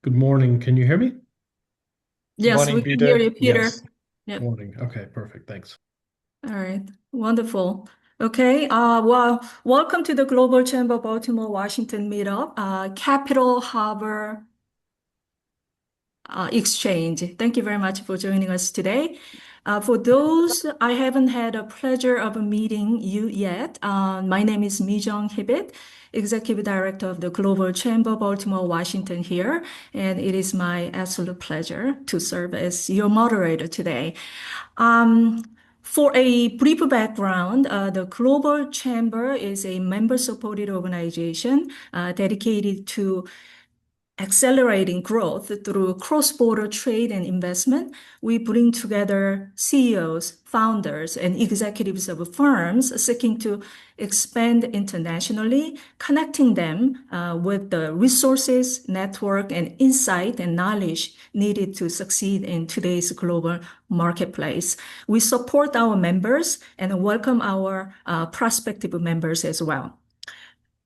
Good morning. Can you hear me? Yes, Morning, we can hear Peter. you, Peter. Yes. Yep. Morning. Okay, perfect. Thanks. All right. Wonderful. Okay. Well, welcome to the Global Chamber Baltimore, Washington Meetup, Capital Harbor exchange. Thank you very much for joining us today. For those I haven't had a pleasure of meeting you yet, my name is Mi-Jung Hibit, Executive Director of the Global Chamber Baltimore, Washington here, and it is my absolute pleasure to serve as your moderator today. Um, for a brief background, the Global Chamber is a member-supported organization dedicated to accelerating growth through cross-border trade and investment. We bring together CEOs, founders, and executives of firms seeking to expand internationally, connecting them with the resources, network, and insight and knowledge needed to succeed in today's global marketplace. We support our members and welcome our prospective members as well.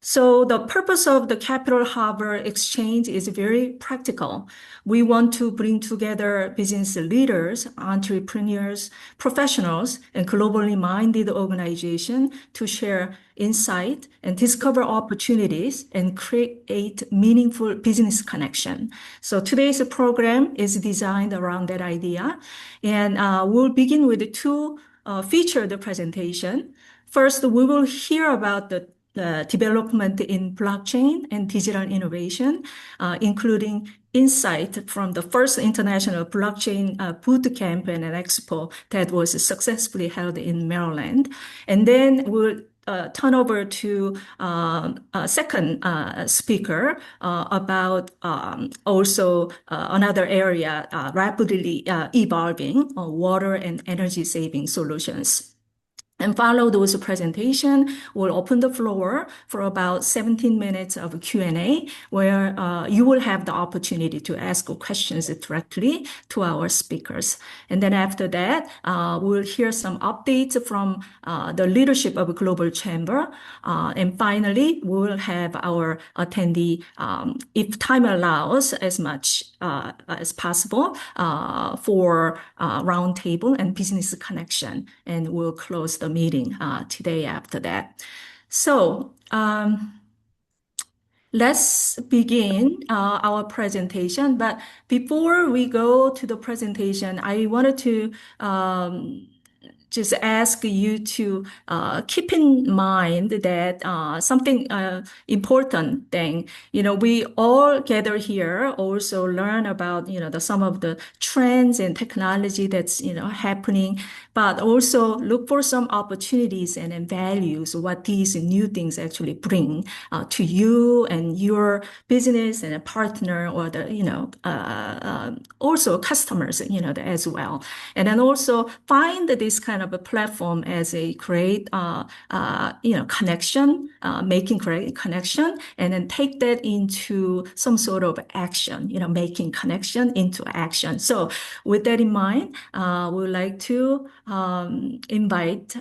So the purpose of the Capital Harbor Exchange is very practical. We want to bring together business leaders, entrepreneurs, professionals, and globally minded organizations to share insight and discover opportunities and create meaningful business connection. So today's program is designed around that idea. And we'll begin with two featured presentation. First, we will hear about the development in blockchain and digital innovation, including insight from the first international blockchain boot camp and an expo that was successfully held in Maryland. And then we'll turn over to a second speaker about also another area rapidly evolving, water and energy saving solutions. And follow those presentation, we'll open the floor for about 17 minutes of Q&A, where you will have the opportunity to ask questions directly to our speakers. And then after that, we'll hear some updates from the leadership of Global Chamber. And finally, we will have our attendee, if time allows, as much as possible for roundtable and business connection. And we'll close the meeting today after that. So let's begin our presentation. But before we go to the presentation, I wanted to just ask you to keep in mind that something important thing, we all gather here also learn about, some of the trends and technology that's, happening, but also look for some opportunities and then values, what these new things actually bring to you and your business and a partner or the, also customers, as well. And then also find this kind of a platform as a great, connection, making great connection, and then take that into some sort of action, making connection into action. So with that in mind, we would like to invite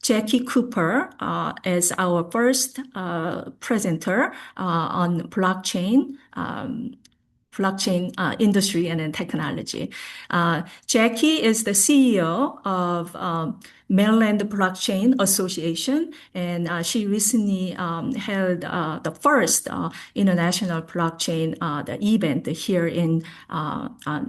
Jackie Cooper as our first presenter on blockchain industry and then technology. Jackie is the CEO of Maryland Blockchain Association, and she recently held the first international blockchain the event here in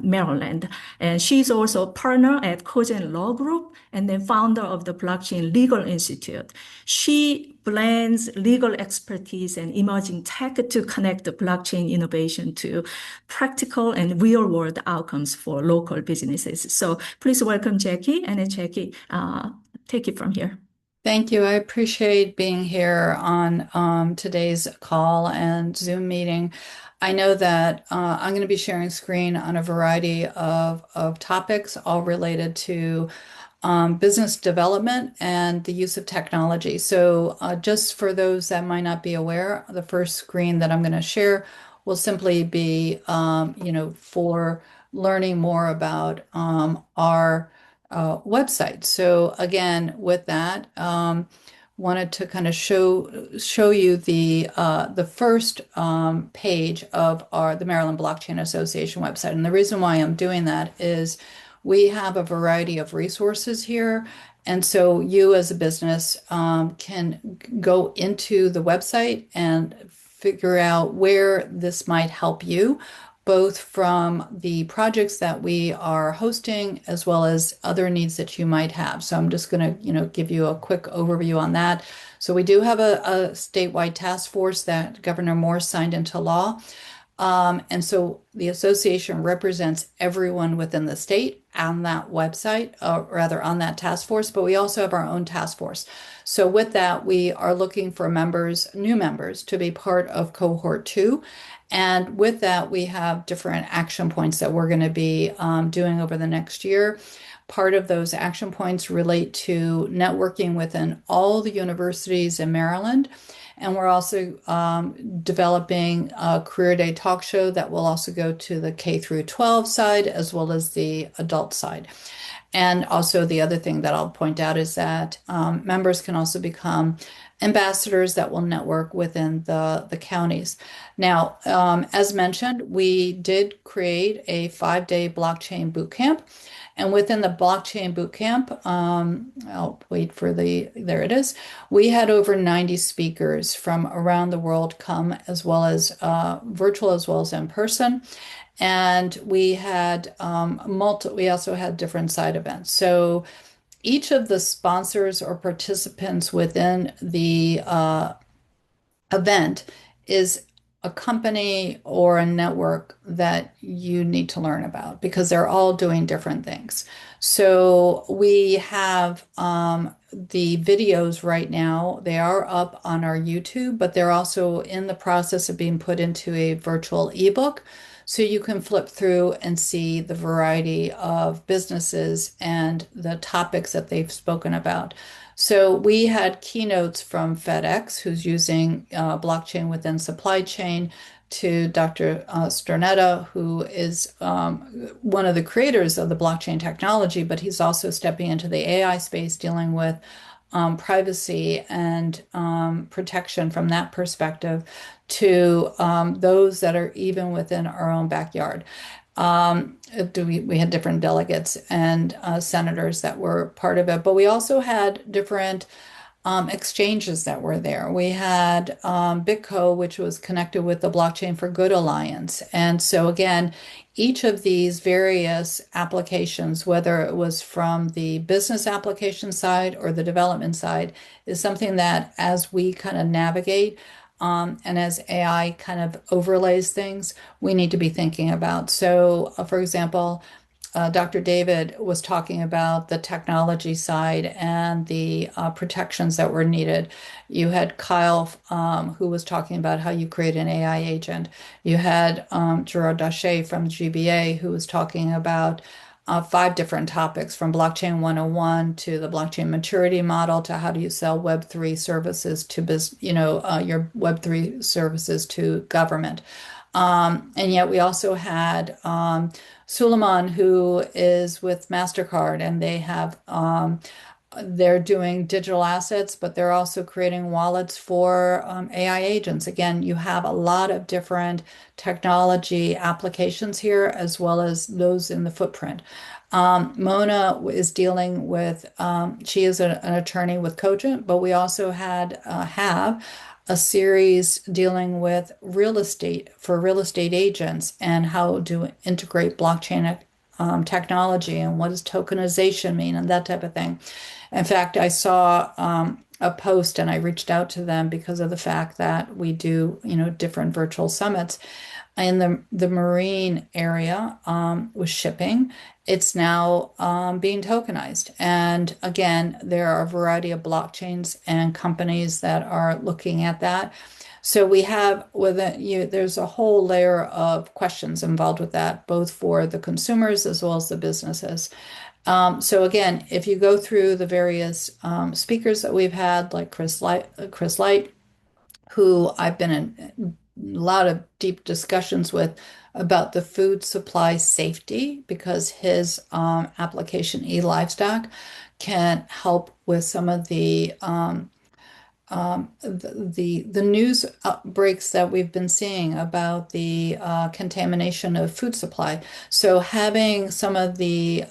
Maryland. And she's also a partner at Cogen Law Group and then founder of the Blockchain Legal Institute. She blends legal expertise and emerging tech to connect the blockchain innovation to practical and real-world outcomes for local businesses. So please welcome Jackie, and then Jackie, take it from here. Thank you. I appreciate being here on today's call and Zoom meeting. I know that I'm going to be sharing screen on a variety of topics, all related to business development and the use of technology. So just for those that might not be aware, the first screen that I'm going to share will simply be, for learning more about our website. So again, with that, wanted to kind of show you the first page of the Maryland Blockchain Association website. And the reason why I'm doing that is we have a variety of resources here. And so you as a business can go into the website and figure out where this might help you, both from the projects that we are hosting as well as other needs that you might have. So I'm just going to, give you a quick overview on that. So we do have a statewide task force that Governor Moore signed into law. And so the association represents everyone within the state on that website, rather on that task force, but we also have our own task force. So with that, we are looking for new members to be part of cohort 2. And with that, we have different action points that we're going to be doing over the next year. Part of those action points relate to networking within all the universities in Maryland. And we're also developing a Career Day talk show that will also go to the K through 12 side as well as the adult side. And also the other thing that I'll point out is that members can also become ambassadors that will network within the counties. Now, as mentioned, we did create a 5-day blockchain bootcamp. And within the blockchain bootcamp, I'll wait for there it is. We had over 90 speakers from around the world come, as well as virtual as well as in person. And we had we also had different side events. So each of the sponsors or participants within the event is a company or a network that you need to learn about because they're all doing different things. So we have the videos right now. They are up on our YouTube, but they're also in the process of being put into a virtual ebook. So you can flip through and see the variety of businesses and the topics that they've spoken about. So we had keynotes from FedEx, who's using blockchain within supply chain, to Dr. Sternetta, who is one of the creators of the blockchain technology, but he's also stepping into the AI space, dealing with privacy and protection from that perspective, to those that are even within our own backyard. We had different delegates and senators that were part of it, but we also had different exchanges that were there. We had BitCo, which was connected with the Blockchain for Good Alliance. And so again, each of these various applications, whether it was from the business application side or the development side, is something that as we kind of navigate and as AI kind of overlays things, we need to be thinking about. So, for example, Dr. David was talking about the technology side and the protections that were needed. You had Kyle, who was talking about how you create an AI agent. You had Gerard Daché from GBA, who was talking about 5 different topics, from blockchain 101 to the blockchain maturity model to how do you sell Web3 services to your Web3 services to government. And yet we also had Suleiman, who is with MasterCard, and they have they're doing digital assets, but they're also creating wallets for AI agents. Again, you have a lot of different technology applications here, as well as those in the footprint. Mona is dealing with, she is an attorney with Cogent, but we also have a series dealing with real estate for real estate agents and how to integrate blockchain technology and what does tokenization mean and that type of thing. In fact, I saw a post and I reached out to them because of the fact that we do, different virtual summits. In the marine area with shipping, it's now being tokenized. And again, there are a variety of blockchains and companies that are looking at that. So we have there's a whole layer of questions involved with that, both for the consumers as well as the businesses. So again, if you go through the various speakers that we've had, like Chris Light, who I've been in a lot of deep discussions with about the food supply safety, because his application eLivestock can help with some of the the news breaks that we've been seeing about the contamination of food supply. So having some of the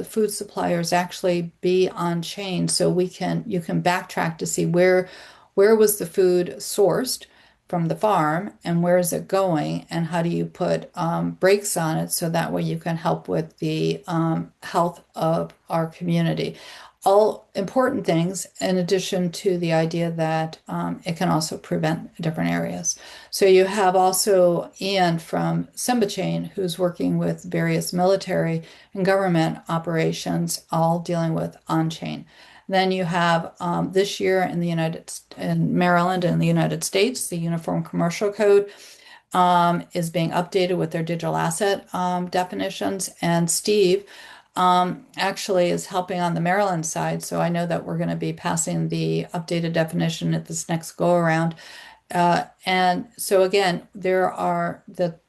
food suppliers actually be on chain, so you can backtrack to see where was the food sourced from the farm and where is it going, and how do you put brakes on it so that way you can help with the health of our community. All important things, in addition to the idea that it can also prevent different areas. So you have also Ian from SymbiChain, who's working with various military and government operations, all dealing with on-chain. Then you have this year in Maryland and the United States, the Uniform Commercial Code is being updated with their digital asset definitions. And Steve actually is helping on the Maryland side. So I know that we're going to be passing the updated definition at this next go around. And so again, there are the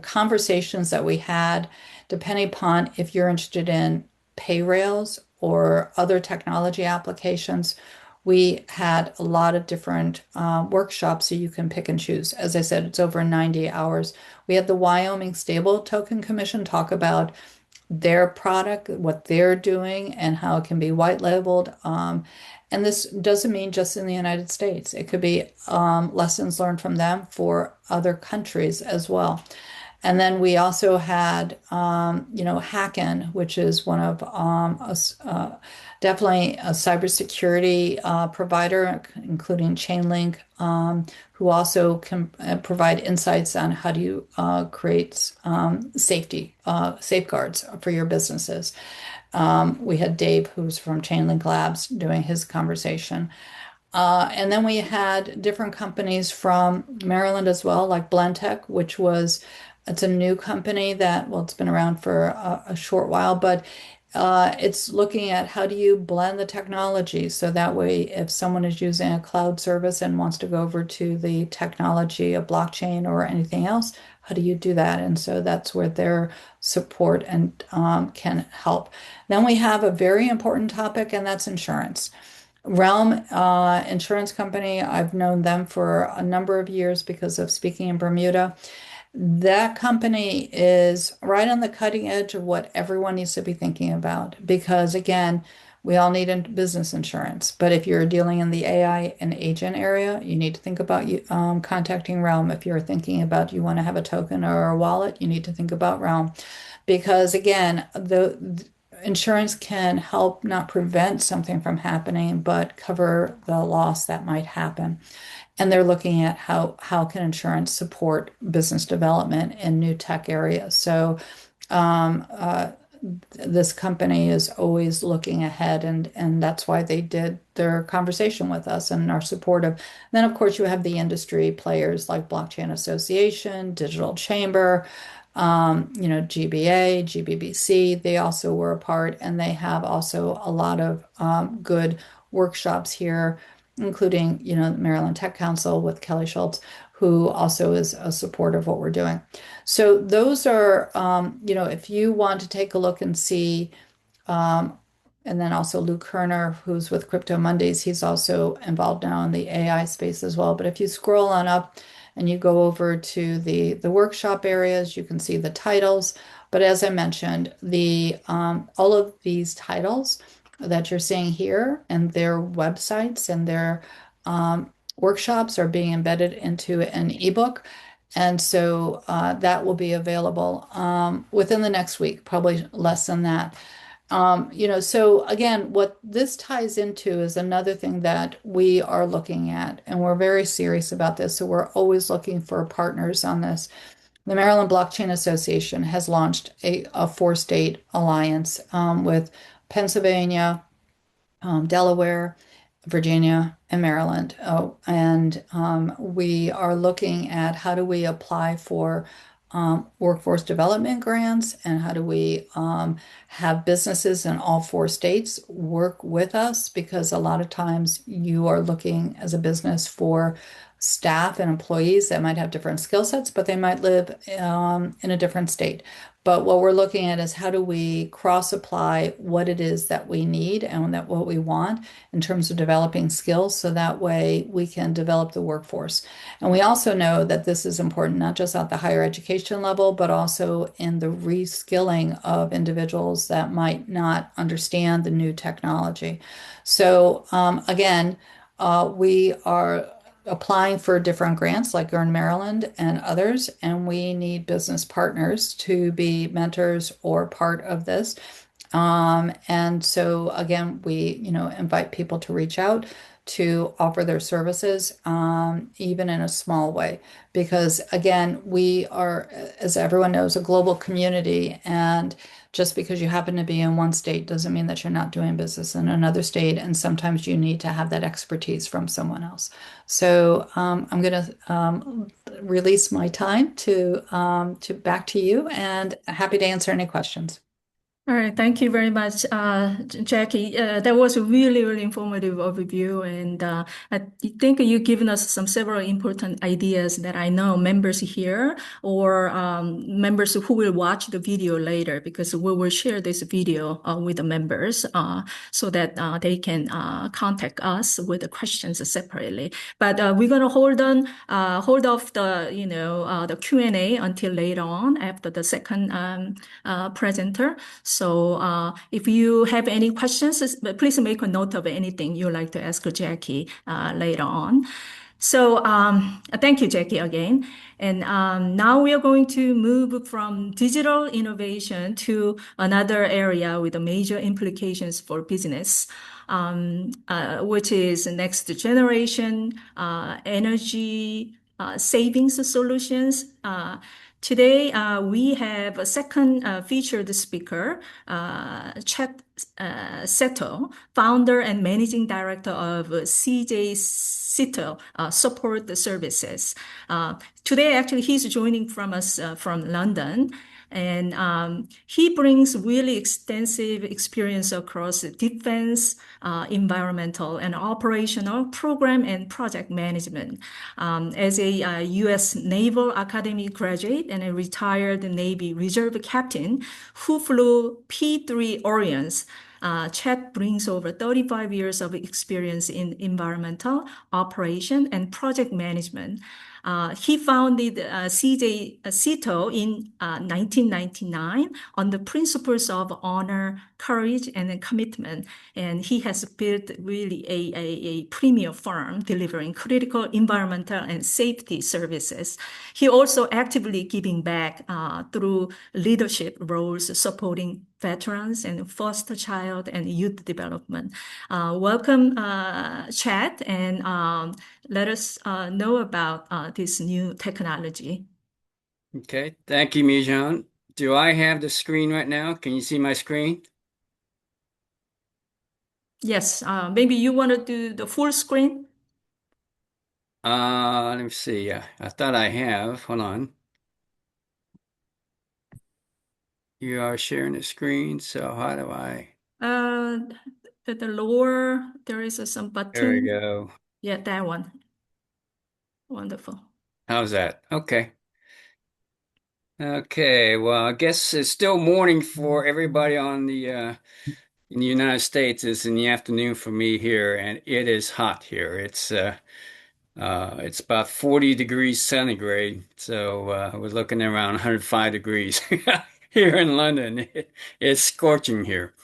conversations that we had, depending upon if you're interested in pay rails or other technology applications. We had a lot of different workshops, so you can pick and choose. As I said, it's over 90 hours. We had the Wyoming Stable Token Commission talk about their product, what they're doing, and how it can be white labeled. And this doesn't mean just in the United States. It could be lessons learned from them for other countries as well. And then we also had, Hacken, which is one of definitely a cybersecurity provider, including Chainlink, who also can provide insights on how do you create safety safeguards for your businesses. We had Dave, who's from Chainlink Labs, doing his conversation. And then we had different companies from Maryland as well, like Blendtec, it's a new company that, well, it's been around for a short while, but it's looking at how do you blend the technology so that way if someone is using a cloud service and wants to go over to the technology of blockchain or anything else, how do you do that? And so that's where their support and can help. Then we have a very important topic, and that's insurance. Realm Insurance Company, I've known them for a number of years because of speaking in Bermuda. That company is right on the cutting edge of what everyone needs to be thinking about because, again, we all need business insurance. But if you're dealing in the AI and agent area, you need to think about contacting Realm. If you're thinking about you want to have a token or a wallet, you need to think about Realm. Because, again, the insurance can help not prevent something from happening, but cover the loss that might happen. And they're looking at how can insurance support business development in new tech areas. So this company is always looking ahead, and that's why they did their conversation with us and are supportive. Then, of course, you have the industry players like Blockchain Association, Digital Chamber, GBA, GBBC. They also were a part, and they have also a lot of good workshops here, including, the Maryland Tech Council with Kelly Schultz, who also is a supporter of what we're doing. So those are, if you want to take a look and see, and then also Luke Kerner, who's with Crypto Mondays, he's also involved now in the AI space as well. But if you scroll on up and you go over to the workshop areas, you can see the titles. But as I mentioned, all of these titles that you're seeing here and their websites and their workshops are being embedded into an ebook. And so that will be available within the next week, probably less than that. So again, what this ties into is another thing that we are looking at, and we're very serious about this. So we're always looking for partners on this. The Maryland Blockchain Association has launched a four-state alliance with Pennsylvania, Delaware, Virginia, and Maryland. And we are looking at how do we apply for workforce development grants, and how do we have businesses in all four states work with us, because a lot of times you are looking as a business for staff and employees that might have different skill sets, but they might live in a different state. But what we're looking at is how do we cross apply what it is that we need and that what we want in terms of developing skills so that way we can develop the workforce. And we also know that this is important not just at the higher education level, but also in the reskilling of individuals that might not understand the new technology. So again, we are applying for different grants like Earn Maryland and others, and we need business partners to be mentors or part of this. And so again, we, invite people to reach out to offer their services, even in a small way, because again, we are, as everyone knows, a global community, and just because you happen to be in one state doesn't mean that you're not doing business in another state, and sometimes you need to have that expertise from someone else. So I'm going to release my time to back to you, and happy to answer any questions. All right, thank you very much, Jackie. That was a really, really informative overview, and I think you've given us some several important ideas that I know members here or members who will watch the video later, because we will share this video with the members so that they can contact us with the questions separately. But we're gonna hold off the Q&A until later on after the second presenter. So if you have any questions, please make a note of anything you'd like to ask Jackie later on. So thank you, Jackie, again. And now we are going to move from digital innovation to another area with major implications for business, which is next generation energy savings solutions. Today, we have a second featured speaker, Chet Seto, founder and managing director of CJ Seto Support Services. Today, actually, he's joining from us from London. And he brings really extensive experience across defense, environmental, and operational program and project management. As a U.S. Naval Academy graduate and a retired Navy Reserve captain who flew P-3 Orions, Chet brings over 35 years of experience in environmental, operation, and project management. He founded CJ Cito in 1999 on the principles of honor, courage, and commitment. And he has built really a premier firm delivering critical environmental and safety services. He also actively giving back through leadership roles supporting veterans and foster child and youth development. Welcome, Chad, and let us know about this new technology. Okay, thank you, Mijan. Do I have the screen right now? Can you see my screen? Yes, maybe you want to do the full screen? Let me see. Yeah, I thought I have. Hold on. You are sharing the screen, so how do I? Uh, at the lower, there is some There we button. go. Yeah, that one. Wonderful. How's that? Okay. Okay, well, I guess it's still morning for everybody on the in the United States. It's in the afternoon for me here, and it is hot here. It's about 40 degrees centigrade, so we're looking around 105 degrees here in London. It's scorching here.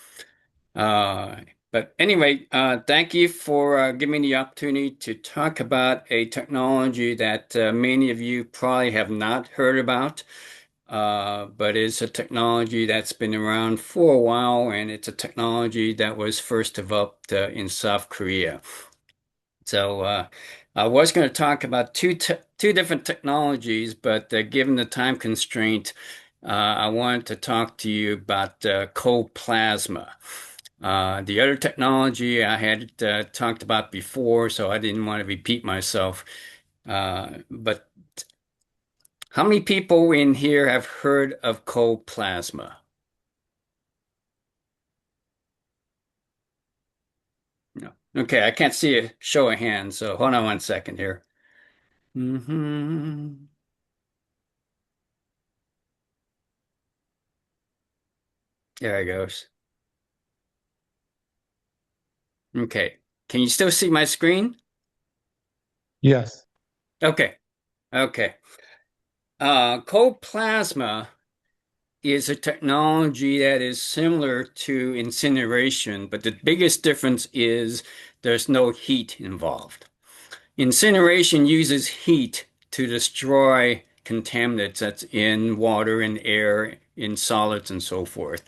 Uh, but anyway, thank you for giving me the opportunity to talk about a technology that many of you probably have not heard about, but it's a technology that's been around for a while, and it's a technology that was first developed in South Korea. So I was going to talk about two different technologies, but given the time constraint, I wanted to talk to you about cold plasma. The other technology I had talked about before, so I didn't want to repeat myself. But how many people in here have heard of cold plasma? No. Okay, I can't see a show of hands, so hold on one second here. Mm-hmm. There it goes. Okay. Can you still see my screen? Yes. Okay. Okay. Cold plasma is a technology that is similar to incineration, but the biggest difference is there's no heat involved. Incineration uses heat to destroy contaminants that's in water and air, in solids and so forth.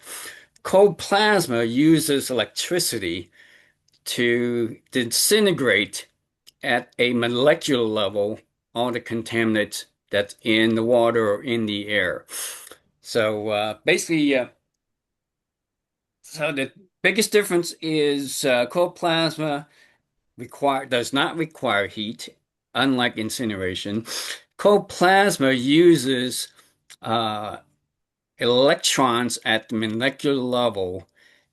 Cold plasma uses electricity to disintegrate at a molecular level all the contaminants that's in the water or in the air. So basically, so the biggest difference is cold plasma does not require heat, unlike incineration. Cold plasma uses uh, electrons at the molecular level.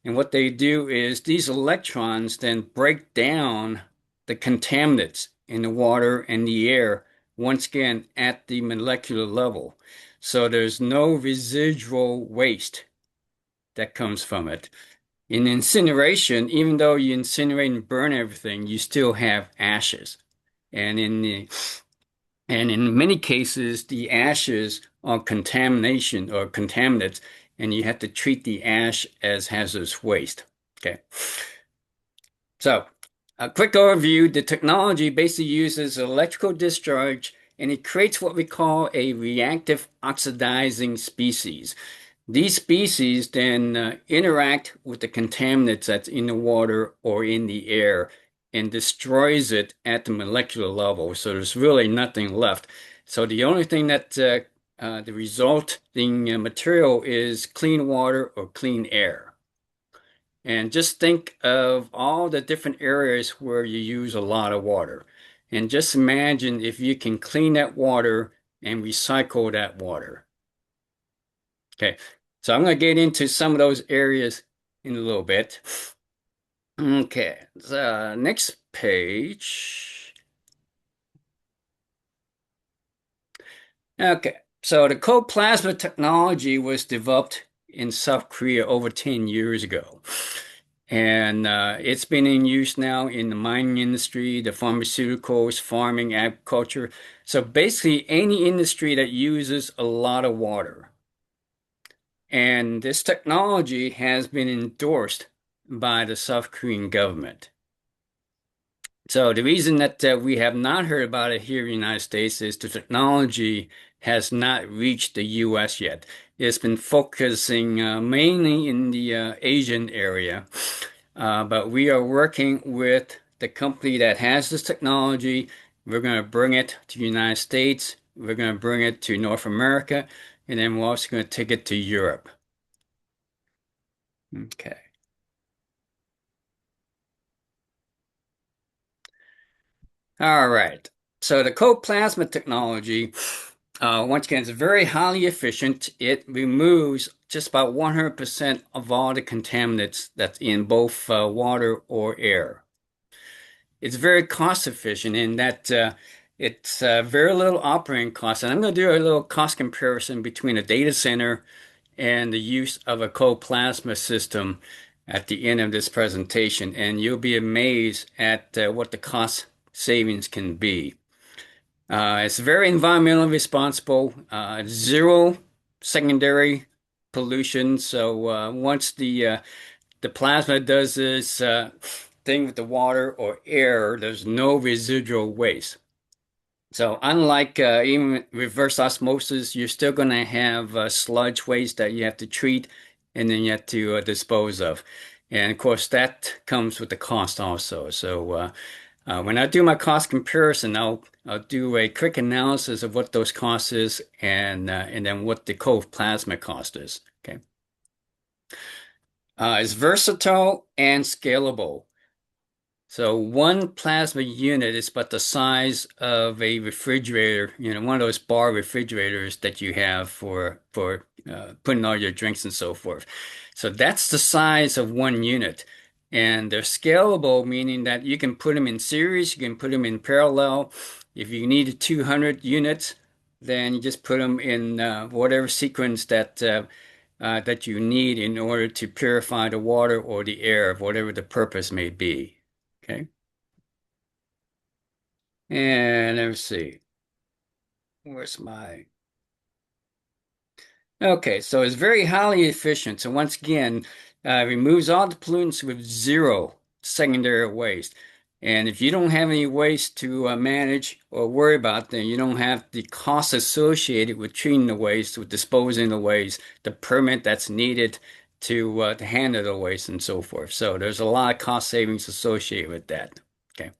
And what they do is these electrons then break down the contaminants in the water and the air, once again, at the molecular level. So there's no residual waste that comes from it. In incineration, even though you incinerate and burn everything, you still have ashes. And in many cases, the ashes are contamination or contaminants, and you have to treat the ash as hazardous waste. Okay. So, a quick overview. The technology basically uses electrical discharge, and it creates what we call a reactive oxidizing species. These species then interact with the contaminants that's in the water or in the air and destroys it at the molecular level. So there's really nothing left. So the only thing that the resulting material is clean water or clean air. And just think of all the different areas where you use a lot of water. And just imagine if you can clean that water and recycle that water. Okay, so I'm going to get into some of those areas in a little bit. Okay, the next page. Okay, so the cold plasma technology was developed in South Korea over 10 years ago. And it's been in use now in the mining industry, the pharmaceuticals, farming, agriculture. So basically any industry that uses a lot of water. And this technology has been endorsed by the South Korean government. So the reason that we have not heard about it here in the United States is the technology has not reached the US yet. It's been focusing mainly in the Asian area. But we are working with the company that has this technology. We're going to bring it to the United States. We're going to bring it to North America. And then we're also going to take it to Europe. Okay. All right. So the cold plasma technology, once again, is very highly efficient. It removes just about 100% of all the contaminants that's in both water or air. It's very cost efficient in that it's very little operating cost. And I'm going to do a little cost comparison between a data center and the use of a cold plasma system at the end of this presentation. And you'll be amazed at what the cost savings can be. It's very environmentally responsible, zero secondary pollution. So once the plasma does this thing with the water or air, there's no residual waste. So unlike even reverse osmosis, you're still going to have sludge waste that you have to treat and then you have to dispose of. And of course, that comes with the cost also. So when I do my cost comparison, I'll do a quick analysis of what those costs is and then what the cold plasma cost is. Okay. It's versatile and scalable. So one plasma unit is about the size of a refrigerator, one of those bar refrigerators that you have for putting all your drinks and so forth. So that's the size of one unit. And they're scalable, meaning that you can put them in series, you can put them in parallel, If you need 200 units, then you just put them in whatever sequence that that you need in order to purify the water or the air, whatever the purpose may be. Okay. And let's see. Where's my Okay, so it's very highly efficient. So once again, removes all the pollutants with zero secondary waste. And if you don't have any waste to manage or worry about, then you don't have the costs associated with treating the waste, with disposing the waste, the permit that's needed to handle the waste, and so forth. So there's a lot of cost savings associated with that. Okay.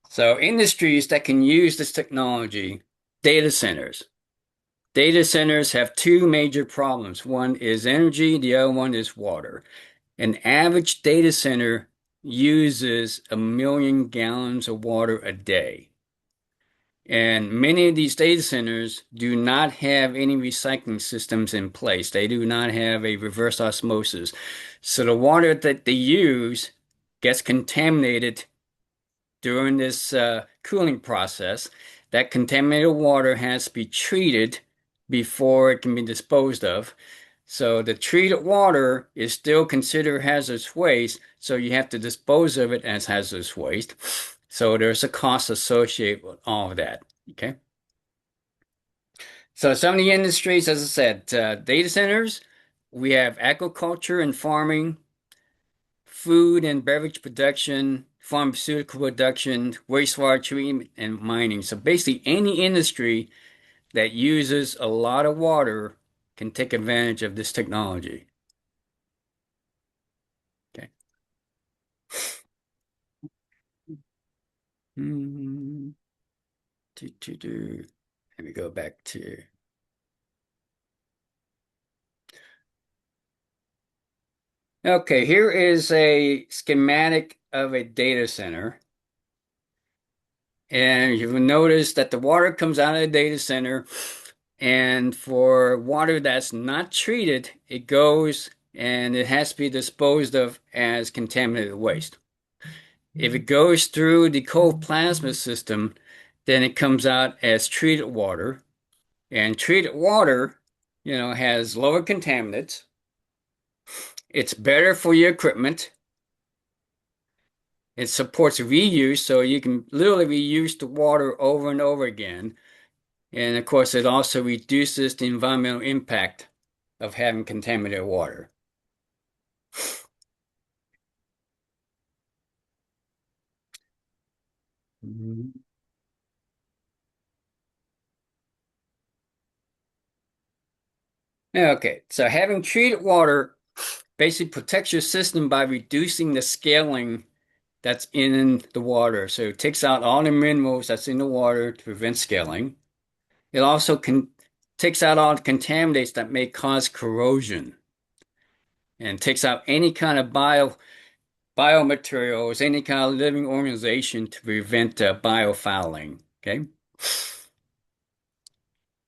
So industries that can use this technology, data centers. Data centers have two major problems. One is energy, the other one is water. An average data center uses 1 million gallons of water a day. And many of these data centers do not have any recycling systems in place. They do not have a reverse osmosis. So the water that they use gets contaminated during this cooling process. That contaminated water has to be treated before it can be disposed of. So the treated water is still considered hazardous waste, so you have to dispose of it as hazardous waste. So there's a cost associated with all of that. Okay. So some of the industries, as I said, data centers, we have agriculture and farming, food and beverage production, pharmaceutical production, wastewater treatment, and mining. So basically, any industry that uses a lot of water can take advantage of this technology. Okay. Hmm. Let me go back to. Okay, here is a schematic of a data center. And you will notice that the water comes out of the data center. And for water that's not treated, it goes and it has to be disposed of as contaminated waste. If it goes through the cold plasma system, then it comes out as treated water. And treated water, has lower contaminants. It's better for your equipment. It supports reuse, so you can literally reuse the water over and over again. And of course, it also reduces the environmental impact of having contaminated water. Okay, so having treated water basically protects your system by reducing the scaling that's in the water. So it takes out all the minerals that's in the water to prevent scaling. It also takes out all the contaminants that may cause corrosion and takes out any kind of biomaterials, any kind of living organization to prevent biofouling. Okay.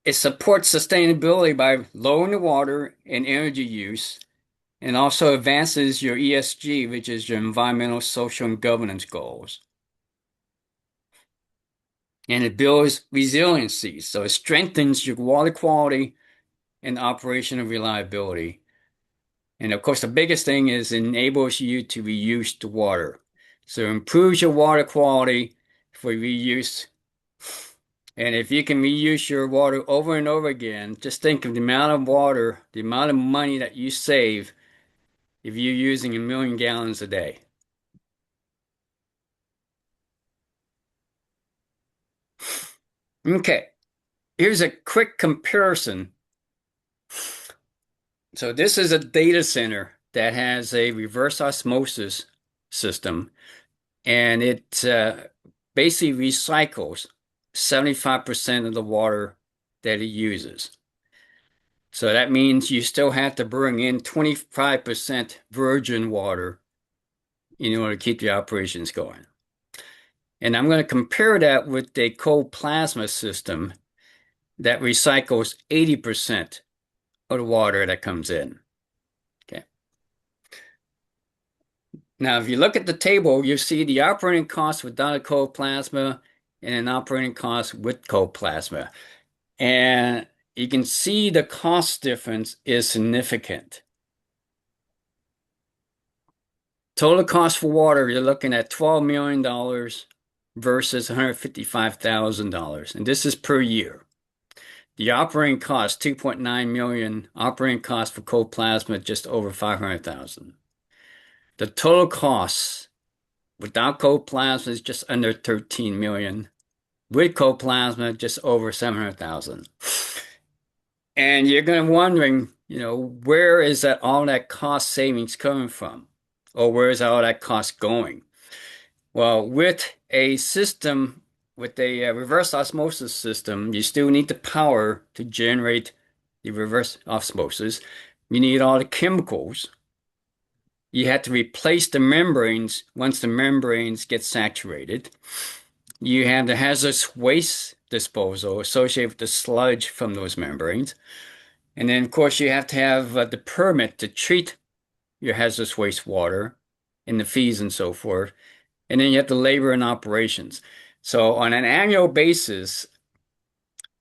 It supports sustainability by lowering the water and energy use, and also advances your ESG, which is your environmental, social, and governance goals. And it builds resiliency, so it strengthens your water quality and operational reliability. And of course, the biggest thing is it enables you to reuse the water. So it improves your water quality for reuse. And if you can reuse your water over and over again, just think of the amount of water, the amount of money that you save if you're using 1 million gallons a day. Okay, here's a quick comparison. So this is a data center that has a reverse osmosis system, and it basically recycles 75% of the water that it uses. So that means you still have to bring in 25% virgin water in order to keep the operations going. And I'm going to compare that with a cold plasma system that recycles 80% of the water that comes in. Okay. Now, if you look at the table, you see the operating cost without a cold plasma and an operating cost with cold plasma. And you can see the cost difference is significant. Total cost for water, you're looking at $12 million versus $155,000. And this is per year. The operating cost, 2.9 million. Operating cost for cold plasma, just over 500,000. The total cost without cold plasma is just under 13 million. With cold plasma, just over 700,000. And you're going to wondering, where is that all that cost savings coming from? Or where is all that cost going? Well, with a system, with a reverse osmosis system, you still need the power to generate the reverse osmosis. You need all the chemicals. You have to replace the membranes once the membranes get saturated. You have the hazardous waste disposal associated with the sludge from those membranes. And then, of course, you have to have the permit to treat your hazardous waste water and the fees and so forth. And then you have the labor and operations. So on an annual basis,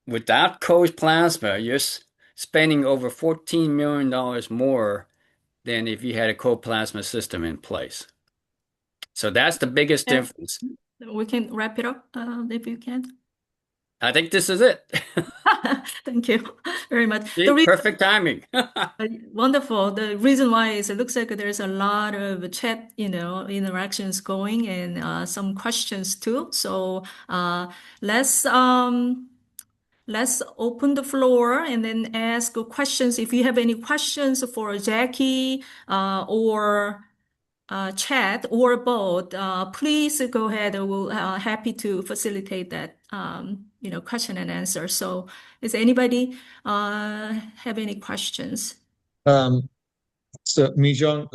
without cold plasma, you're spending over $14 million more than if you had a cold plasma system in place. So that's the biggest Yeah. difference. We can wrap it up if you can. I think this is it. Thank you very much. See, The reason, perfect timing. wonderful. The reason why is it looks like there's a lot of chat, interactions going and some questions too. So let's let's open the floor and then ask questions. If you have any questions for Jackie or chat or both, please go ahead. We'll happy to facilitate that question and answer. So, does anybody have any questions? So Mijong,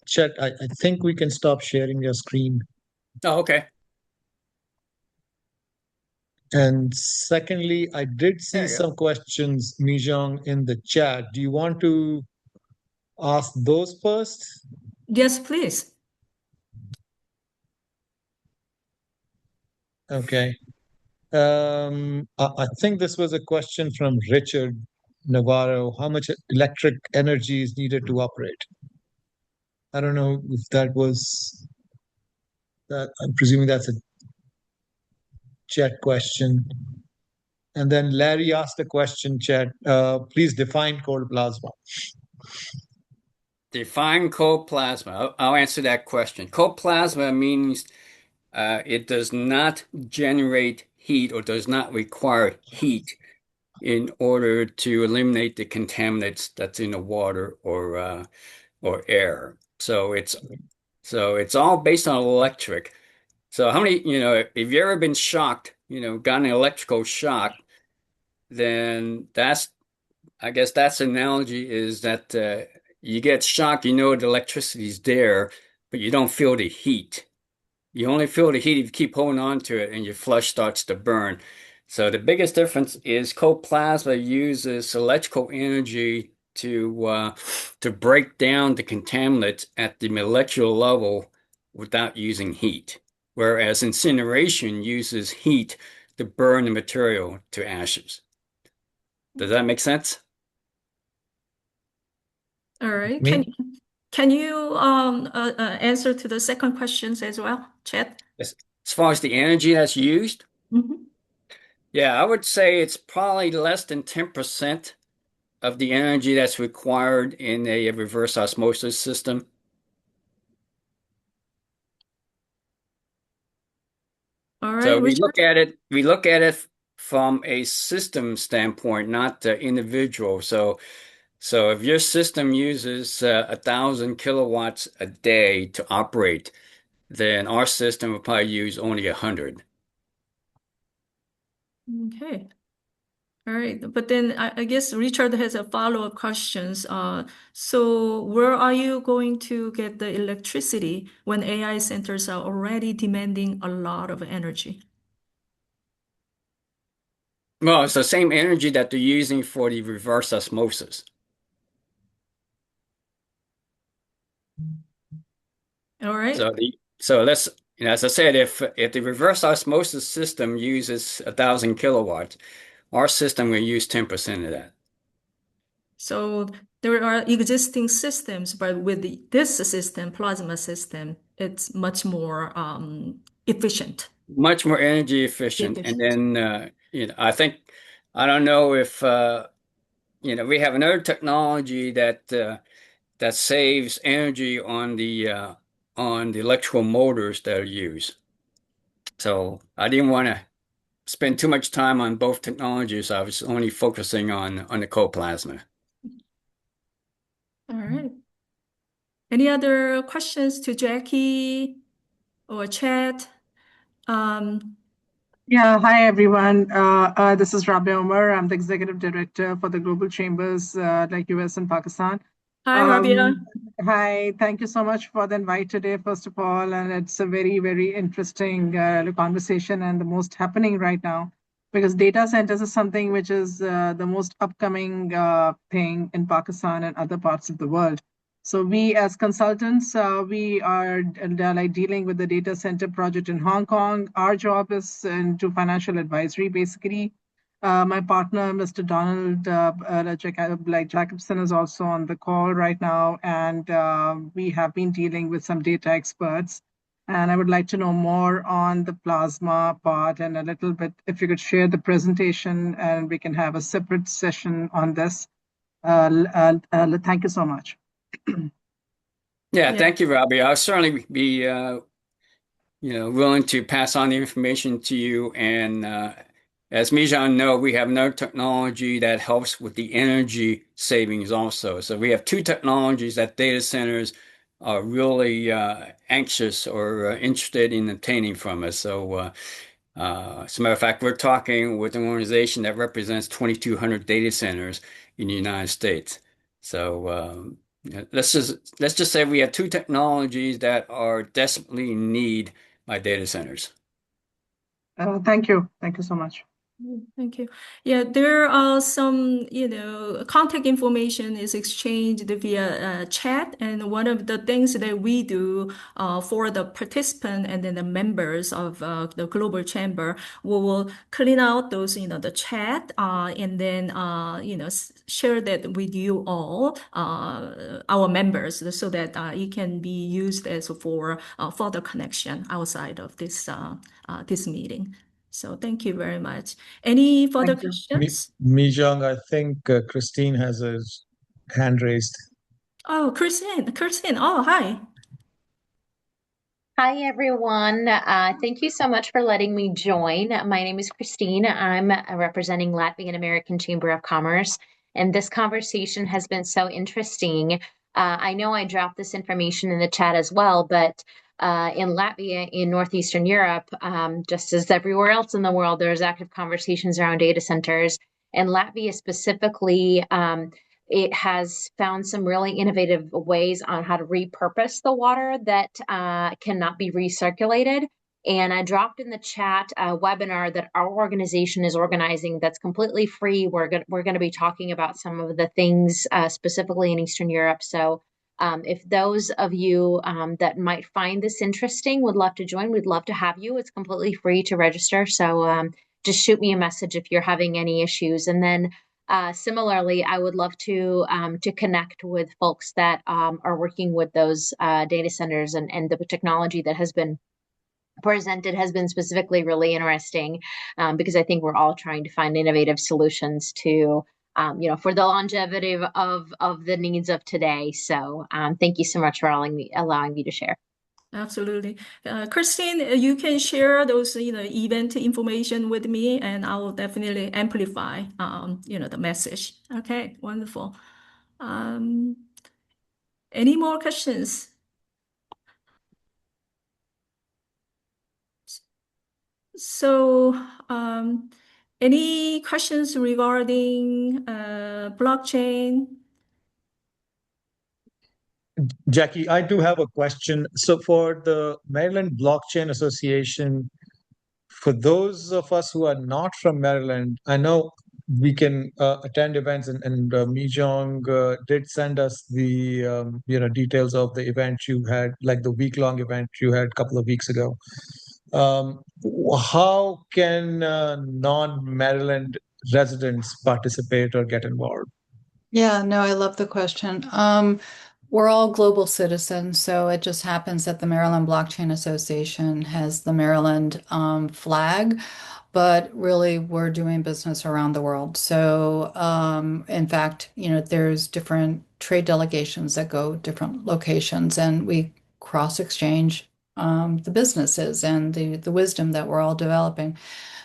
Chet, I think we can stop sharing your screen. Oh, okay. And secondly, I did There see you go. some questions, Mijong, in the chat. Do you want to ask those first? Yes, please. Okay. I think this was a question from Richard Navarro. How much electric energy is needed to operate? I don't know if that was that. I'm presuming that's a chat question. And then Larry asked a question, chat. Please define cold plasma. Define cold plasma. I'll answer that question. Cold plasma means it does not generate heat or does not require heat in order to eliminate the contaminants that's in the water or air. So it's all based on electric. So how many, if you've ever been shocked, gotten an electrical shock, then I guess that's the analogy is that you get shocked, the electricity is there, but you don't feel the heat. You only feel the heat if you keep holding on to it and your flesh starts to burn. So the biggest difference is cold plasma uses electrical energy to break down the contaminants at the molecular level without using heat, whereas incineration uses heat to burn the material to ashes. Does that make sense? All right. Me? Can you answer to the second questions as well, Chat? As far as the energy that's used, Mhm. yeah, I would say it's probably less than 10% of the energy that's required in a reverse osmosis system. All So right, Richard. we look at it from a system standpoint, not the individual. So if your system uses 1,000 kilowatts a day to operate, then our system will probably use only 100. Okay. All right. But then I guess Richard has a follow-up questions. So where are you going to get the electricity when AI centers are already demanding a lot of energy? Well, it's the same energy that they're using for the reverse osmosis. All right. So let's as I said, if the reverse osmosis system uses 1,000 kilowatts, our system will use 10% of that. So there are existing systems, but with this system, plasma system, it's much more efficient. Much more energy efficient. And then, I don't know if, we have another technology that saves energy on the electrical motors that are used. So I didn't want to spend too much time on both technologies. I was only focusing on the coplasma. All right. Any other questions to Jackie or Chad? Yeah, hi everyone. This is Rabia Omar. I'm the executive director for the Global Chambers, like US and Pakistan. Hi, Rabia. Hi, thank you so much for the invite today, first of all. And it's a very, very interesting conversation and the most happening right now because data centers is something which is the most upcoming thing in Pakistan and other parts of the world. So we as consultants, we are like dealing with the data center project in Hong Kong. Our job is into financial advisory, basically. My partner, Mr. Donald Jacobson, is also on the call right now, and we have been dealing with some data experts. And I would like to know more on the plasma part and a little bit, if you could share the presentation, and we can have a separate session on this. Thank you so much. Yeah, thank you, Robbie. I'll certainly be willing to pass on the information to you. And as Mijan know, we have another technology that helps with the energy savings also. So we have two technologies that data centers are really anxious or interested in obtaining from us. So as a matter of fact, we're talking with an organization that represents 2,200 data centers in the United States. So let's just say we have two technologies that are desperately in need by data centers. Thank you. Thank you so much. Thank you. Yeah, there are some, contact information is exchanged via chat. And one of the things that we do for the participant and then the members of the Global Chamber, we will clean out those, the chat and then, share that with you all, our members, so that it can be used as for further connection outside of this meeting. So thank you very much. Any further questions? Mijong, I think Christine has her hand raised. Oh, Christine. Oh, hi. Hi, everyone. Thank you so much for letting me join. My name is Christine. I'm representing Latvian American Chamber of Commerce, and this conversation has been so interesting. I know I dropped this information in the chat as well, but in Latvia, in Northeastern Europe, just as everywhere else in the world, there's active conversations around data centers. And Latvia specifically, it has found some really innovative ways on how to repurpose the water that cannot be recirculated. And I dropped in the chat a webinar that our organization is organizing that's completely free. We're going to be talking about some of the things specifically in Eastern Europe. So if those of you that might find this interesting would love to join, we'd love to have you. It's completely free to register. So just shoot me a message if you're having any issues. And then similarly, I would love to connect with folks that are working with those data centers, and the technology that has been presented has been specifically really interesting because I think we're all trying to find innovative solutions to for the longevity of the needs of today. So thank you so much for allowing me to share. Absolutely. Christine, you can share those, event information with me, and I will definitely amplify, the message. Okay, wonderful. Any more questions? So, any questions regarding blockchain? Jackie, I do have a question. So for the Maryland Blockchain Association, for those of us who are not from Maryland, I know we can attend events, and Mijong did send us the details of the event you had, like the week-long event you had a couple of weeks ago. Um, how can non-Maryland residents participate or get involved? Yeah, no, I love the question. We're all global citizens, so it just happens that the Maryland Blockchain Association has the Maryland flag, but really we're doing business around the world. So, in fact, there's different trade delegations that go different locations, and we cross exchange the businesses and the wisdom that we're all developing.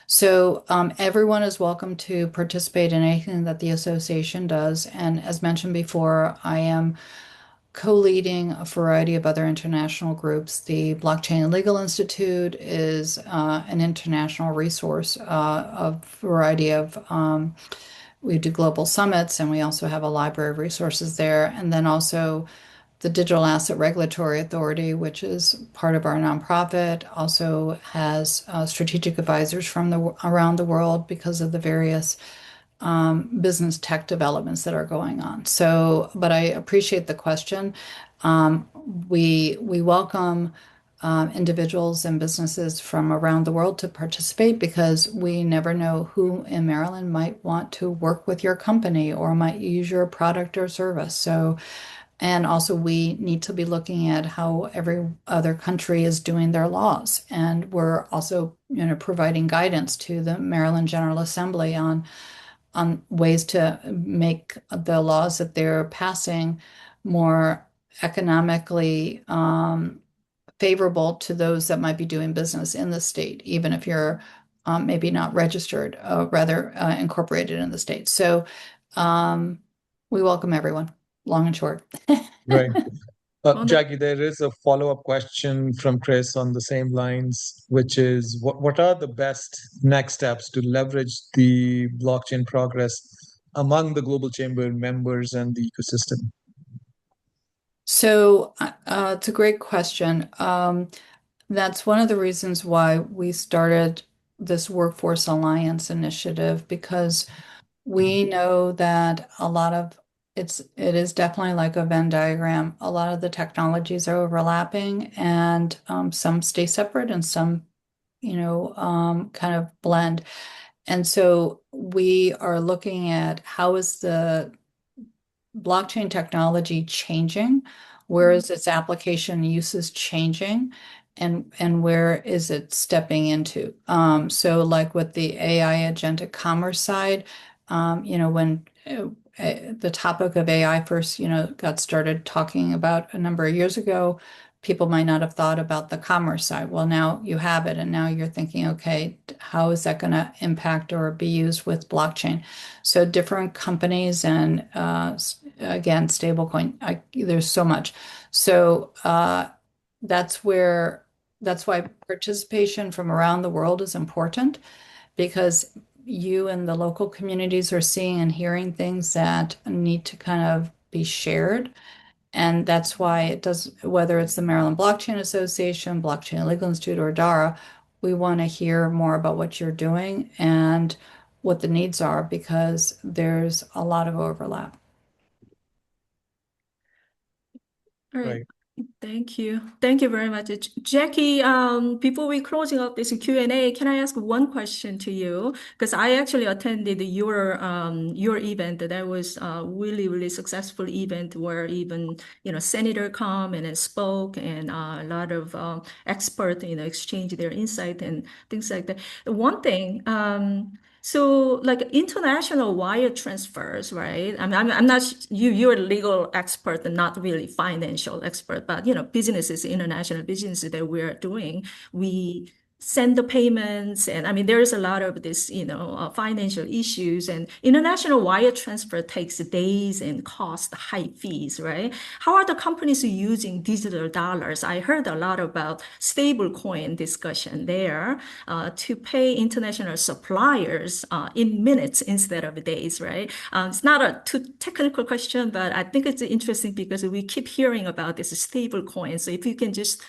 So everyone is welcome to participate in anything that the association does. And as mentioned before, I am co-leading a variety of other international groups. The Blockchain and Legal Institute is an international resource, a variety of we do global summits, and we also have a library of resources there. And then also the Digital Asset Regulatory Authority, which is part of our nonprofit, also has strategic advisors from around the world because of the various business tech developments that are going on. So, but I appreciate the question. We welcome individuals and businesses from around the world to participate because we never know who in Maryland might want to work with your company or might use your product or service. So, and also we need to be looking at how every other country is doing their laws. And we're also, providing guidance to the Maryland General Assembly on ways to make the laws that they're passing more economically favorable to those that might be doing business in the state, even if you're maybe not registered, rather incorporated in the state. So we welcome everyone, long and short. Right. Jackie, there is a follow-up question from Chris on the same lines, which is what are the best next steps to leverage the blockchain progress among the Global Chamber members and the ecosystem? So it's a great question. That's one of the reasons why we started this Workforce Alliance initiative, because we know that it is definitely like a Venn diagram. A lot of the technologies are overlapping, and some stay separate and some, kind of blend. And so we are looking at how is the blockchain technology changing? Where is its application uses changing? And where is it stepping into? So like with the AI agentic commerce side, when the topic of AI first, got started talking about a number of years ago, people might not have thought about the commerce side. Well, now you have it, and now you're thinking, okay, how is that going to impact or be used with blockchain? So different companies and again, stablecoin, there's so much. So that's why participation from around the world is important, because you and the local communities are seeing and hearing things that need to kind of be shared. And that's why it does, whether it's the Maryland Blockchain Association, Blockchain Legal Institute, or DARA, we want to hear more about what you're doing and what the needs are, because there's a lot of overlap. All right. Right. Thank you. Thank you very much. Jackie, before we closing up this Q&A, can I ask one question to you? Because I actually attended your event. That was a really, really successful event where even, senator come and then spoke, and a lot of experts, exchange their insight and things like that. One thing, so like international wire transfers, right? I'm not you're a legal expert and not really financial expert, but businesses, international businesses that we're doing, we send the payments, and there's a lot of this financial issues, and international wire transfer takes days and cost high fees, right? How are the companies using digital dollars? I heard a lot about stablecoin discussion there to pay international suppliers in minutes instead of days, right? It's not a too technical question, but I think it's interesting because we keep hearing about this stable coin. So if you can just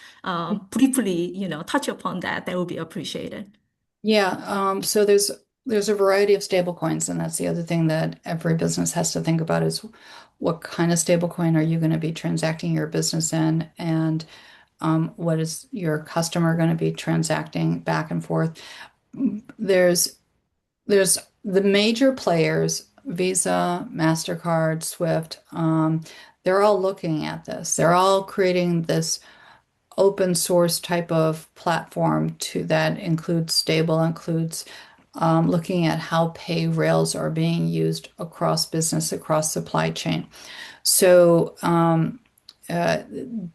briefly, touch upon that, that would be appreciated. Yeah, so there's there's a variety of stable coins, and that's the other thing that every business has to think about is what kind of stable coin are you going to be transacting your business in, and what is your customer going to be transacting back and forth. There's the major players, Visa, MasterCard, Swift, they're all looking at this. They're all creating this open source type of platform that includes looking at how pay rails are being used across business, across supply chain. So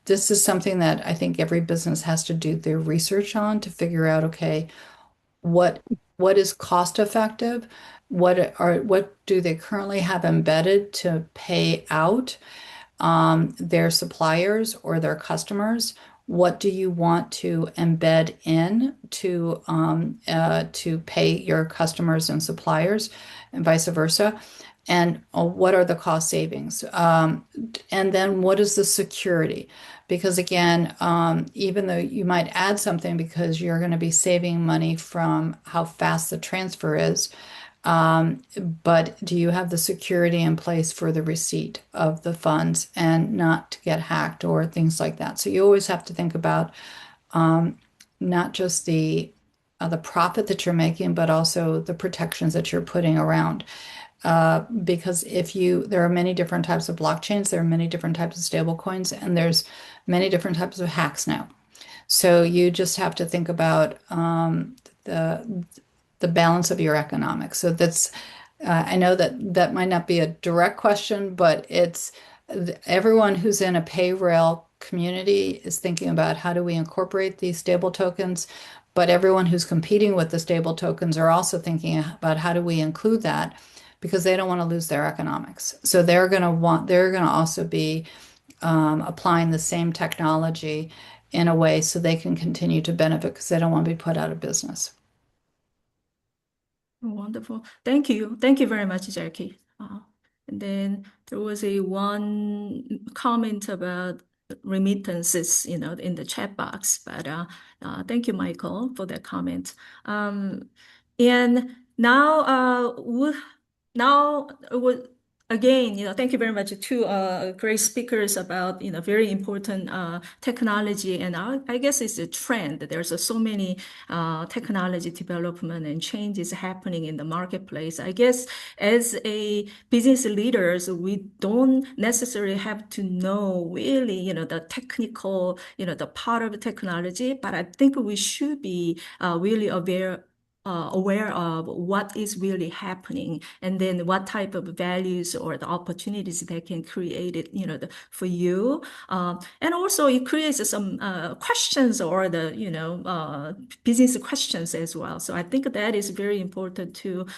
this is something that I think every business has to do their research on to figure out, okay, what is cost effective? What do they currently have embedded to pay out their suppliers or their customers? What do you want to embed in to pay your customers and suppliers, and vice versa? And what are the cost savings? And then what is the security? Because again, even though you might add something because you're going to be saving money from how fast the transfer is, but do you have the security in place for the receipt of the funds and not to get hacked or things like that? So you always have to think about not just the profit that you're making, but also the protections that you're putting around. Because there are many different types of blockchains, there are many different types of stable coins, and there's many different types of hacks now. So you just have to think about the balance of your economics. So that's I know that might not be a direct question, but it's everyone who's in a pay rail community is thinking about how do we incorporate these stable tokens, but everyone who's competing with the stable tokens are also thinking about how do we include that, because they don't want to lose their economics. So they're going to also be applying the same technology in a way so they can continue to benefit because they don't want to be put out of business. Wonderful. Thank you. Thank you very much, Jackie. And then there was one comment about remittances, in the chat box, but thank you, Michael, for that comment. And again, thank you very much to great speakers about, very important technology. And I guess it's a trend. There's so many technology development and changes happening in the marketplace. I guess as a business leaders, we don't necessarily have to know really, the technical, the part of the technology, but I think we should be really aware of what is really happening, and then what type of values or the opportunities that can create it, for you. And also it creates some questions or the, business questions as well. So I think that is very important to,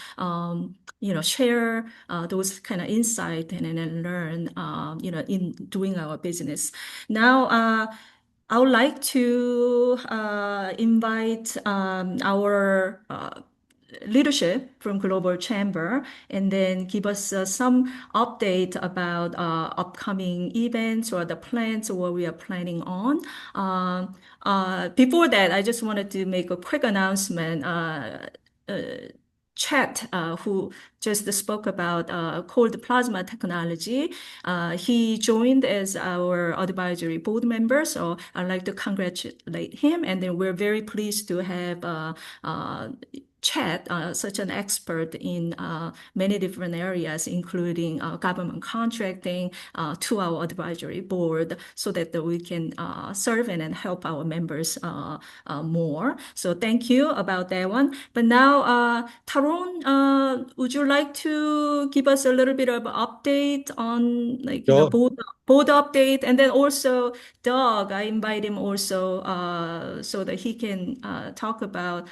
share those kind of insight and learn, in doing our business. Now, I would like to invite our leadership from Global Chamber and then give us some update about upcoming events or the plans or what we are planning on. Before that, I just wanted to make a quick announcement. Chet, who just spoke about cold plasma technology. He joined as our advisory board member, so I'd like to congratulate him. And then we're very pleased to have Chet, such an expert in many different areas, including government contracting, to our advisory board, so that we can serve and help our members more. So thank you about that one. But now, Taron, would you like to give us a little bit of update on Sure. board update, and then also Doug, I invite him also so that he can talk about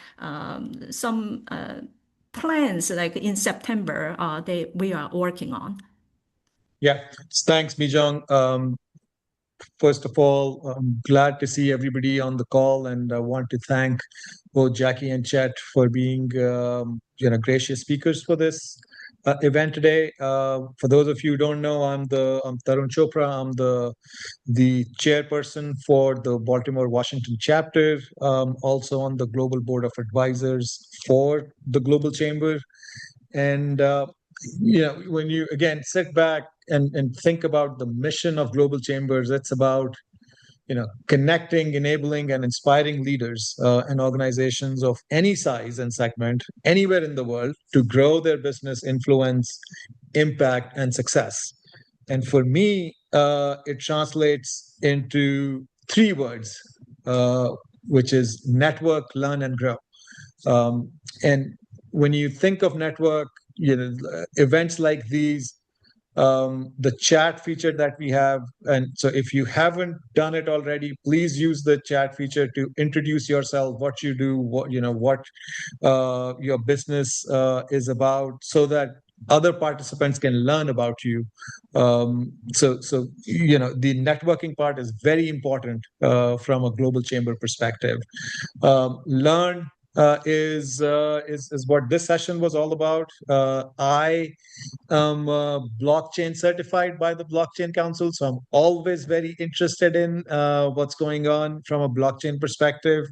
some plans like in September we are working on. Yeah, thanks, Mijong. First of all, I'm glad to see everybody on the call, and I want to thank both Jackie and Chet for being gracious speakers for this. event today. For those of you who don't know, I'm Tarun Chopra. I'm the chairperson for the Baltimore Washington chapter, also on the Global Board of Advisors for the Global Chamber. And when you again sit back and think about the mission of Global Chambers, it's about connecting, enabling, and inspiring leaders and organizations of any size and segment anywhere in the world to grow their business influence, impact, and success. And for me, it translates into three words, which is network, learn, and grow. And when you think of network, events like these, the chat feature that we have. And so if you haven't done it already, please use the chat feature to introduce yourself, what you do, what your business is about, so that other participants can learn about you. So the networking part is very important from a global chamber perspective. Learn is what this session was all about. I am blockchain certified by the Blockchain Council, so I'm always very interested in what's going on from a blockchain perspective.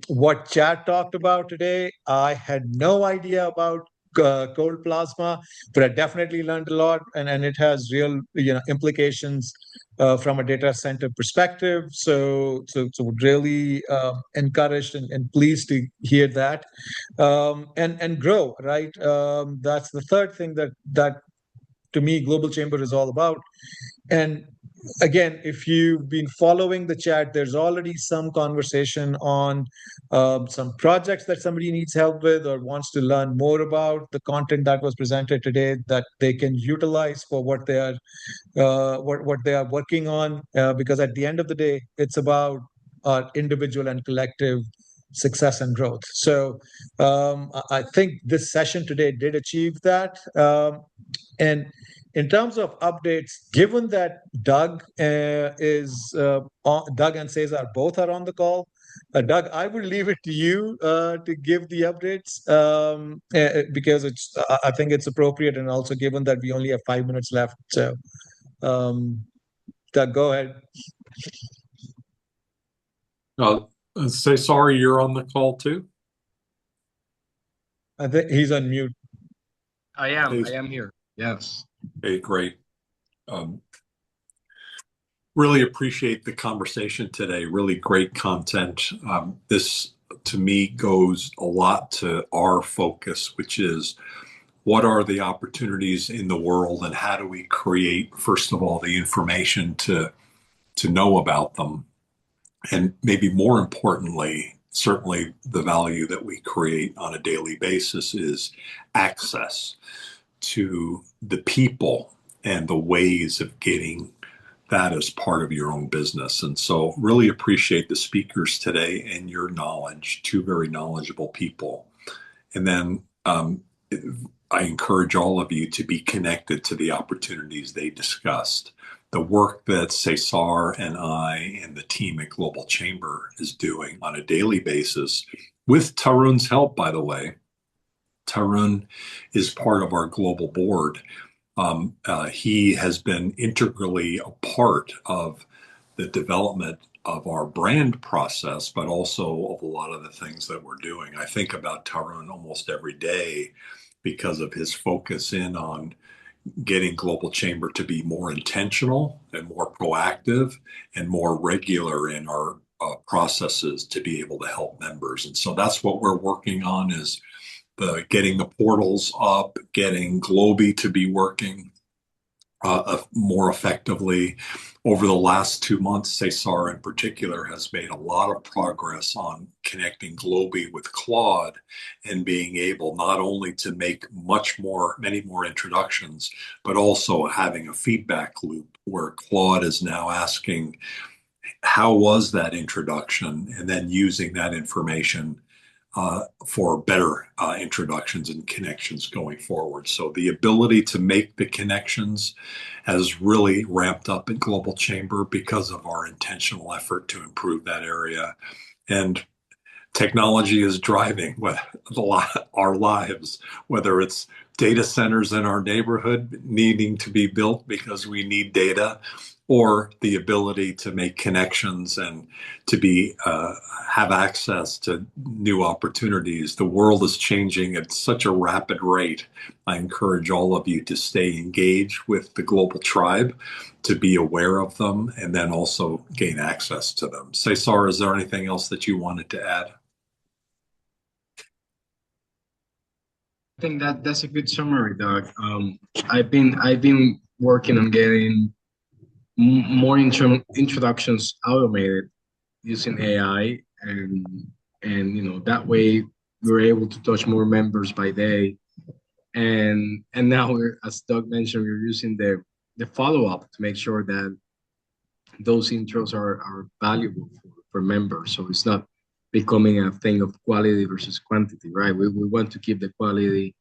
What Chad talked about today, I had no idea about cold plasma, but I definitely learned a lot, and it has real implications from a data center perspective. So really encouraged and pleased to hear that, and grow, right? That's the third thing that to me Global Chamber is all about. And again, if you've been following the chat, there's already some conversation on some projects that somebody needs help with or wants to learn more about the content that was presented today that they can utilize for what they are working on. Because at the end of the day, it's about individual and collective success and growth. So I think this session today did achieve that. And in terms of updates, given that Doug Doug and Cesar both are on the call, Doug, I will leave it to you to give the updates, because I think it's appropriate, and also given that we only have 5 minutes left. So, Doug, go ahead. Say sorry, you're on the call too? I think he's on mute. I am here. Yes. Okay, great. Really appreciate the conversation today. Really great content. This, to me, goes a lot to our focus, which is what are the opportunities in the world and how do we create, first of all, the information to know about them. And maybe more importantly, certainly the value that we create on a daily basis is access to the people and the ways of getting that as part of your own business. And so really appreciate the speakers today and your knowledge, two very knowledgeable people. And then I encourage all of you to be connected to the opportunities they discussed. The work that Cesar and I and the team at Global Chamber is doing on a daily basis, with Tarun's help, by the way. Tarun is part of our global board. He has been integrally a part of the development of our brand process, but also of a lot of the things that we're doing. I think about Tarun almost every day because of his focus in on getting Global Chamber to be more intentional and more proactive and more regular in our processes to be able to help members. And so that's what we're working on, is getting the portals up, getting Globi to be working more effectively. Over the last 2 months, Cesar in particular has made a lot of progress on connecting Globi with Claude and being able not only to make many more introductions, but also having a feedback loop where Claude is now asking, how was that introduction? And then using that information for better introductions and connections going forward. So the ability to make the connections has really ramped up in Global Chamber because of our intentional effort to improve that area. And technology is driving our lives, whether it's data centers in our neighborhood needing to be built because we need data, or the ability to make connections and to be have access to new opportunities. The world is changing at such a rapid rate. I encourage all of you to stay engaged with the global tribe, to be aware of them, and then also gain access to them. Cesar, is there anything else that you wanted to add? I think that's a good summary, Doug. I've been working on getting more introductions automated using AI, and that way we're able to touch more members by day. And now we're, as Doug mentioned, we're using the follow-up to make sure that those intros are valuable for members. So it's not becoming a thing of quality versus quantity, right? We want to keep the quality,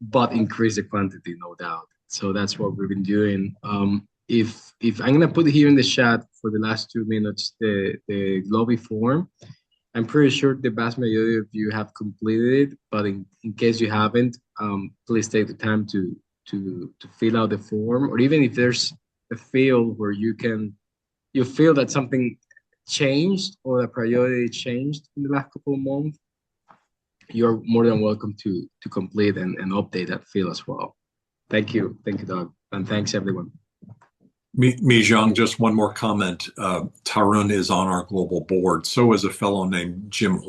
but increase the quantity, no doubt. So that's what we've been doing. If I'm gonna put here in the chat for the last 2 minutes the Globy form, I'm pretty sure the vast majority of you have completed it, but in case you haven't, please take the time to fill out the form, or even if there's a field where you feel that something changed or the priority changed in the last couple of months, you're more than welcome to complete and update that field as well. Thank you, Doug, and thanks everyone. Mijong, just one more comment. Tarun is on our global board. So is a fellow named James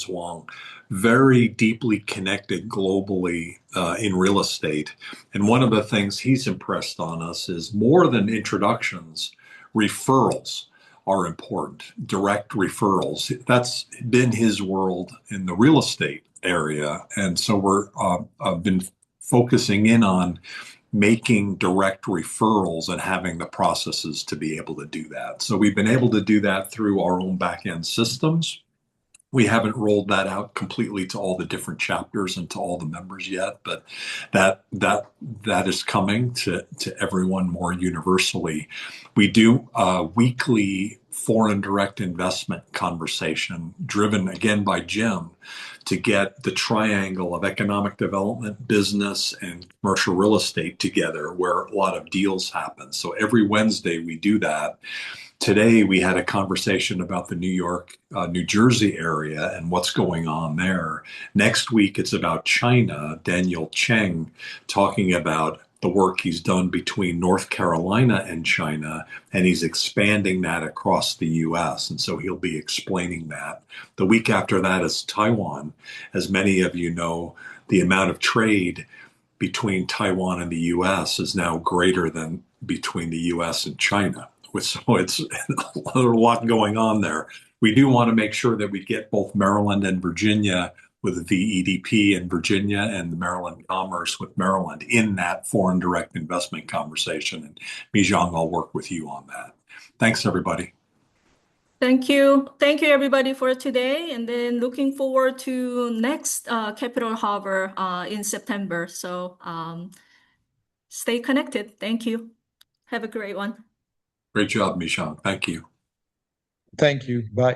Huang, very deeply connected globally in real estate. And one of the things he's impressed on us is more than introductions, referrals are important, direct referrals. That's been his world in the real estate area. And so I've been focusing in on making direct referrals and having the processes to be able to do that. So we've been able to do that through our own back-end systems. We haven't rolled that out completely to all the different chapters and to all the members yet, but that is coming to everyone more universally. We do a weekly foreign direct investment conversation driven again by Jim to get the triangle of economic development, business, and commercial real estate together where a lot of deals happen. So every Wednesday we do that. Today, we had a conversation about the New York, New Jersey area and what's going on there. Next week, it's about China. Daniel Cheng talking about the work he's done between North Carolina and China, and he's expanding that across the U.S. And so he'll be explaining that. The week after that is Taiwan. As many of you know, the amount of trade between Taiwan and the U.S. is now greater than between the U.S. and China. So it's a lot going on there. We do want to make sure that we get both Maryland and Virginia with VEDP in Virginia and the Maryland Commerce with Maryland in that foreign direct investment conversation. And Mijong, I'll work with you on that. Thanks, everybody. Thank you. Thank you, everybody, for today. And then looking forward to next Capital Harbor in September. So stay connected. Thank you. Have a great one. Great job, Mijong. Thank you. Thank you. Bye.